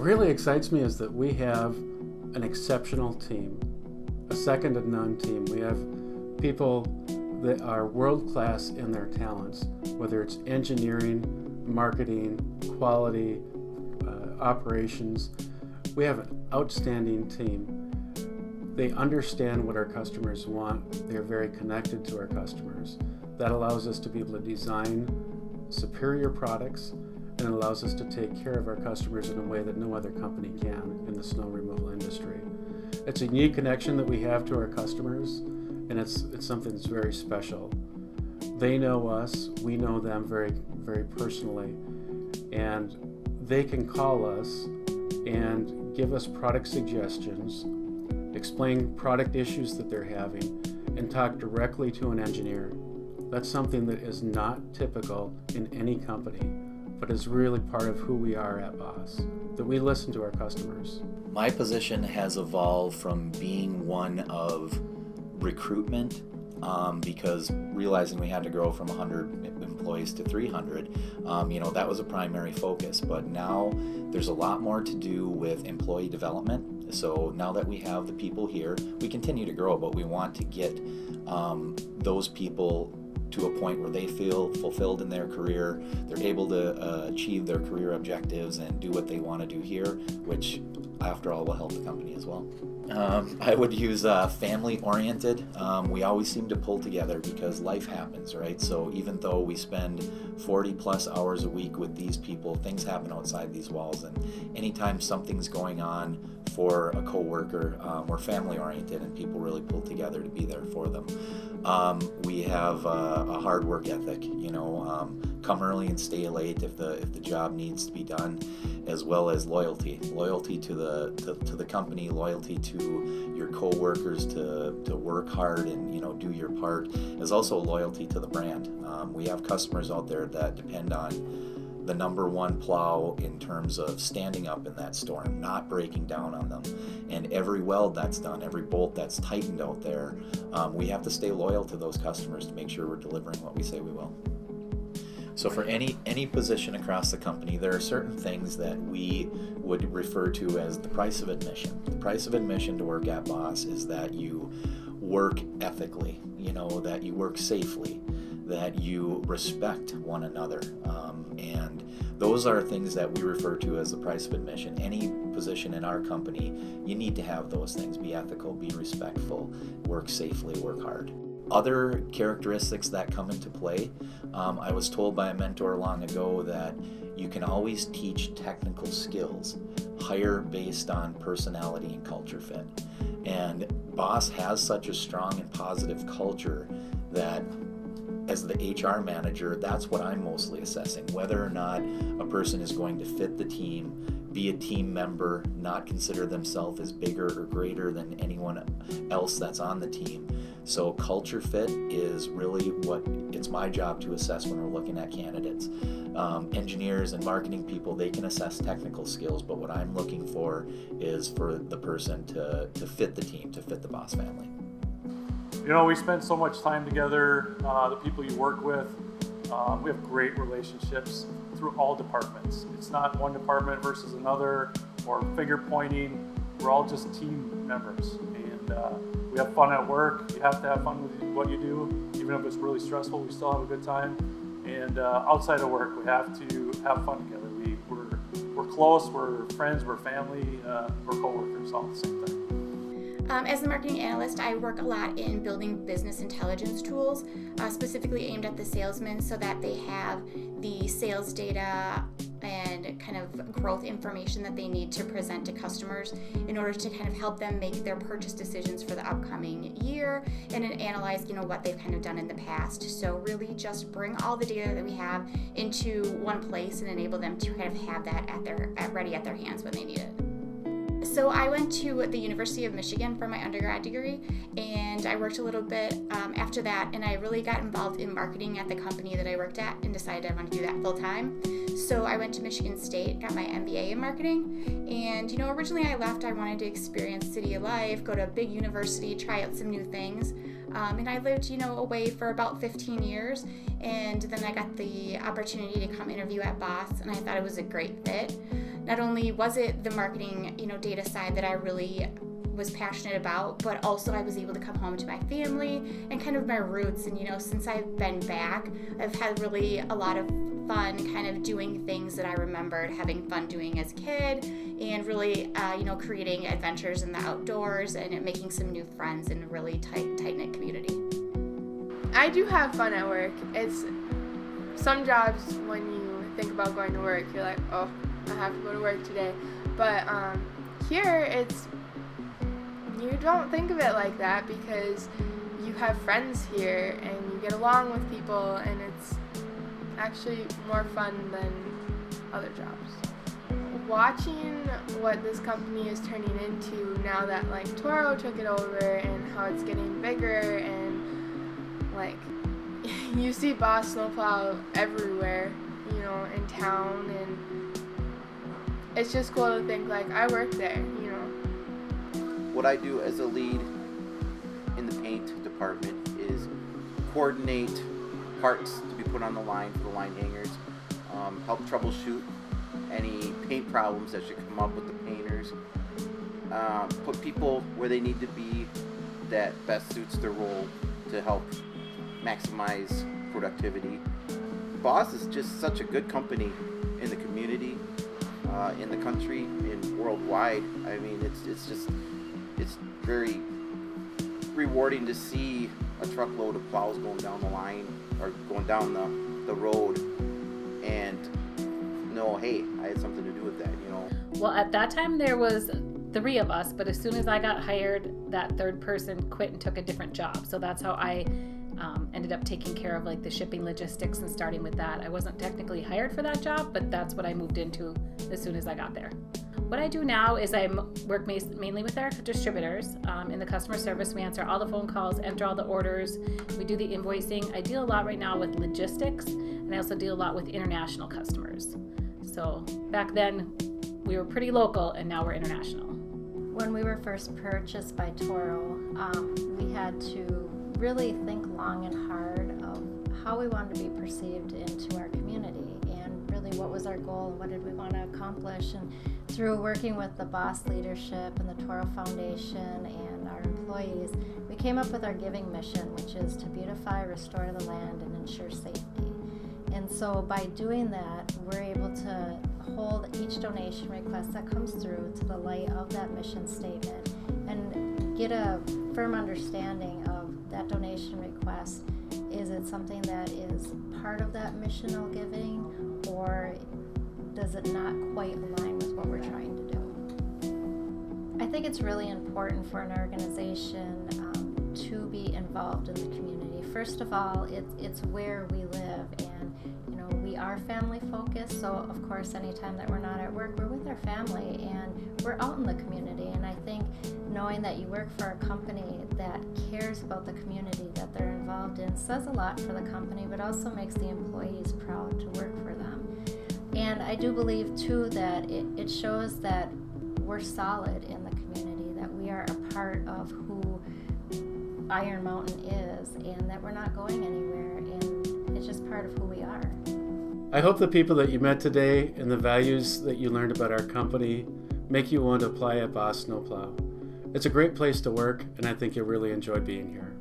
really excites me is that we have an exceptional team, a second to none team. We have people that are world-class in their talents, whether it's engineering, marketing, quality, operations. We have an outstanding team. They understand what our customers want. They're very connected to our customers. That allows us to be able to design superior products, and it allows us to take care of our customers in a way that no other company can in the snow removal industry. It's a unique connection that we have to our customers, and it's something that's very special. They know us, we know them very, very personally, and they can call us and give us product suggestions, explain product issues that they're having, and talk directly to an engineer. That's something that is not typical in any company, but is really part of who we are at Boss, that we listen to our customers. My position has evolved from being one of recruitment, because realizing we had to grow from 100 employees to 300, that was a primary focus. But now there's a lot more to do with employee development. So now that we have the people here, we continue to grow, but we want to get those people to a point where they feel fulfilled in their career, they're able to achieve their career objectives and do what they want to do here, which after all will help the company as well. I would use family-oriented. We always seem to pull together because life happens, right? So even though we spend 40 plus hours a week with these people, things happen outside these walls, and anytime something's going on for a coworker, we're family-oriented and people really pull together to be there for them. We have a hard work ethic, come early and stay late if the job needs to be done, as well as loyalty to the company, loyalty to your coworkers to work hard and do your part, is also loyalty to the brand. We have customers out there that depend on the number one plow in terms of standing up in that storm, not breaking down on them. And every weld that's done, every bolt that's tightened out there, we have to stay loyal to those customers to make sure we're delivering what we say we will. So for any position across the company, there are certain things that we would refer to as the price of admission. The price of admission to work at Boss is that you work ethically, that you work safely, that you respect one another. And those are things that we refer to as the price of admission. Any position in our company, you need to have those things. Be ethical, be respectful, work safely, work hard. Other characteristics that come into play, I was told by a mentor long ago that you can always teach technical skills, hire based on personality and culture fit. And Boss has such a strong and positive culture that as the HR manager, that's what I'm mostly assessing, whether or not a person is going to fit the team, be a team member, not consider themselves as bigger or greater than anyone else that's on the team. So culture fit is really what it's my job to assess when we're looking at candidates. Engineers and marketing people, they can assess technical skills, but what I'm looking for is for the person to fit the team, to fit the Boss family. We spend so much time together, the people you work with, we have great relationships through all departments. It's not one department versus another or finger pointing. We're all just team members, and we have fun at work. You have to have fun with what you do. Even if it's really stressful, we still have a good time. And outside of work, we have to have fun together. We're close, we're friends, we're family, we're coworkers all at the same time. As a marketing analyst, I work a lot in building business intelligence tools, specifically aimed at the salesmen so that they have the sales data and kind of growth information that they need to present to customers in order to kind of help them make their purchase decisions for the upcoming year and then analyze, what they've kind of done in the past. So really just bring all the data that we have into one place and enable them to kind of have that ready at their hands when they need it. So I went to the University of Michigan for my undergrad degree, and I worked a little bit after that, and I really got involved in marketing at the company that I worked at and decided I wanted to do that full time. So I went to Michigan State, got my MBA in marketing, and originally I left, I wanted to experience city life, go to a big university, try out some new things. And I lived, away for about 15 years, and then I got the opportunity to come interview at Boss, and I thought it was a great fit. not only was it the marketing, data side that I really was passionate about, but also I was able to come home to my family and kind of my roots. And since I've been back, I've had really a lot of fun kind of doing things that I remembered having fun doing as a kid, and really creating adventures in the outdoors and making some new friends in a really tight-knit community. I do have fun at work. It's some jobs when you think about going to work, you're like, oh, I have to go to work today. But here you don't think of it like that, because you have friends here and you get along with people, and it's actually more fun than other jobs. Watching what this company is turning into now that Toro took it over, and how it's getting bigger, and you see Boss Snowplow everywhere, in town, and it's just cool to think I work there, What I do as a lead in the paint department is coordinate parts to be put on the line for the line hangers, help troubleshoot any paint problems that should come up with the painters, put people where they need to be that best suits their role to help maximize productivity. Boss is just such a good company in the community, in the country, and worldwide. I mean, it's very rewarding to see a truckload of plows going down the line or going down the road, and know, hey, I had something to do with that, Well, at that time there was 3 of us, but as soon as I got hired, that third person quit and took a different job. So that's how I ended up taking care of the shipping logistics and starting with that. I wasn't technically hired for that job, but that's what I moved into as soon as I got there. What I do now is I work mainly with our distributors. In the customer service, we answer all the phone calls, enter all the orders, we do the invoicing. I deal a lot right now with logistics, and I also deal a lot with international customers. So back then, we were pretty local, and now we're international. When we were first purchased by Toro, we had to really think long and hard of how we wanted to be perceived into our community, and really what was our goal, what did we want to accomplish. And through working with the Boss leadership and the Toro Foundation and our employees, we came up with our giving mission, which is to beautify, restore the land, and ensure safety. And so by doing that, we're able to hold each donation request that comes through to the light of that mission statement, and get a firm understanding of that donation request. Is it something that is part of that missional giving, or does it not quite align with what we're trying to do? I think it's really important for an organization to be involved in the community. First of all, it's where we live, and we are family focused, so of course anytime that we're not at work, we're with our family and we're out in the community. And I think knowing that you work for a company that cares about the community that they're involved in says a lot for the company, but also makes the employees proud to work for them. And I do believe too that it shows that we're solid in the community, that we are a part of who Iron Mountain is, and that we're not going anywhere, and it's just part of who we are. I hope the people that you met today and the values that you learned about our company make you want to apply at Boss Snowplow. It's a great place to work, and I think you'll really enjoy being here.